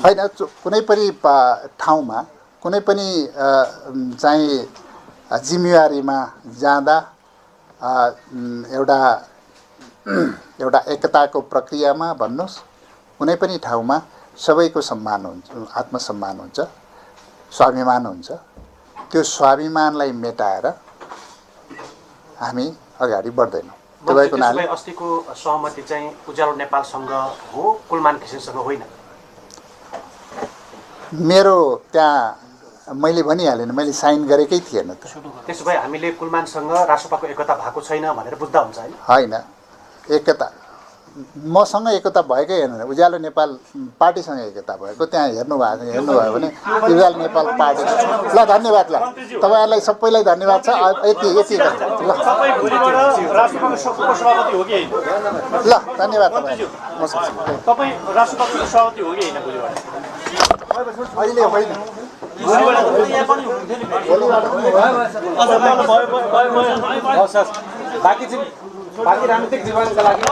होइन कुनै पनि ठाउँमा कुनै पनि चाहिँ जिम्मेवारीमा जाँदा एउटा एकताको प्रक्रियामा भन्नुस् कुनै पनि ठाउँमा सबैको सम्मान हुन्छ, आत्मसम्मान हुन्छ, स्वाभिमान हुन्छ। त्यो स्वाभिमानलाई मेटाएर हामी अगाडि बढ्दैनौँ। तपाईँको नामले अस्तिको सहमति चाहिँ उज्यालो नेपालसँग हो, कुलमान घिसिङसँग होइन? मेरो त्यहाँ मैले भनिहालेँ नि, मैले साइन गरेकै थिएन त। त्यसो भए हामीले कुलमानसँग रासोपाको एकता भएको छैन भनेर बुझ्दा हुन्छ हैन? होइन, एकता मसँग एकता भएकै हेर्नु, उज्यालो नेपाल पार्टीसँग एकता भएको। त्यहाँ हेर्नुभयो भने उज्यालो नेपाल पार्टी। ल धन्यवाद। ल तपाईँहरूलाई सबैलाई धन्यवाद छ। यति ल धन्यवाद। तपाईँ राष्ट्रपतिको सभापति हो कि होइन भोलिबाट? अहिले होइन, बाँकी राजनीतिक जीवनका लागि